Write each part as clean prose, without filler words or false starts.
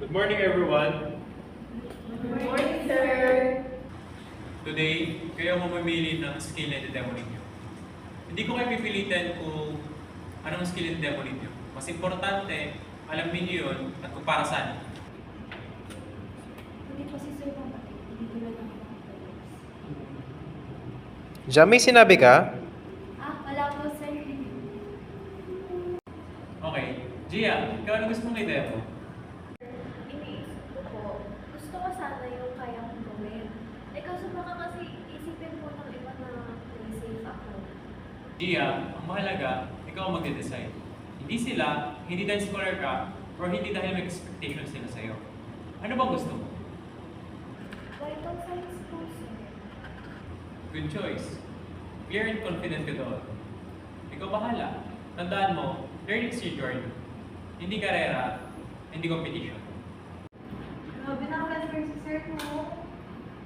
Good morning, everyone. Good morning, sir. Today, kayo mamimili ng skill na i-demo ninyo. Hindi ko kayo pipilitin kung anong skill i-demo ninyo. Mas importante, alam niyo yun at kung para saan. Hindi ko si sir pamatay. Hindi ko lang ako. Jam, may sinabi ka? Wala po, sir. Okay, Gia, ikaw ano gusto mong i-demo? Iniisip ko po, gusto ko sana yung kaya kong gawin. Kaso baka kasi isipin po ng iba na may safe ako. Gia, ang mahalaga, ikaw ang magde-decide. Hindi sila, hindi dahil scholar ka, or hindi dahil may expectations sila sa'yo. Ano bang gusto mo? Vital signs po, sir. Good choice. Clear and confident ka doon. Ikaw bahala. Tandaan mo, learning is your journey. Hindi karera, hindi competition. Grabe na ka si sir mo.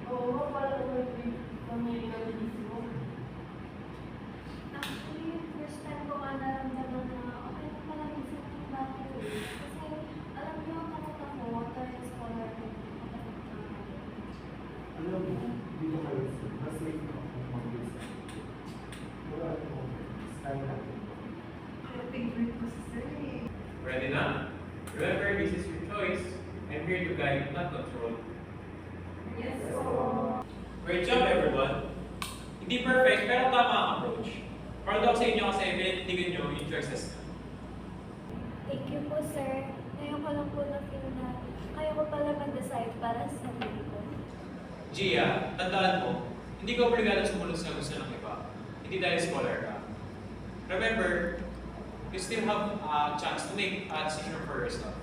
Oo, para naman pamili ng mismo. Actually, first time ko nga naramdaman na okay na pala isip ng bata ko. Kasi alam niyo, takot ako, dahil scholar ko. Alam mo, dito kayo, mas safe ka kung mag-isa. Wala mo, style natin. Favorite ko si sir eh. Ready na? Remember, this is your choice. I'm here to guide, not control. Yes, Great job, everyone! Hindi perfect, pero tama ang approach. Proud ako sa inyo kasi pinanindigan nyo yung choices. Thank you po, sir. Ngayon ko lang po na-feel na kaya ko pala mag-decide para sa sarili ko. Gia, tandaan mo, hindi ka obligado sumunod sa gusto ng iba. Hindi dahil scholar ka. Remember, you still have a chance to make a decision for yourself.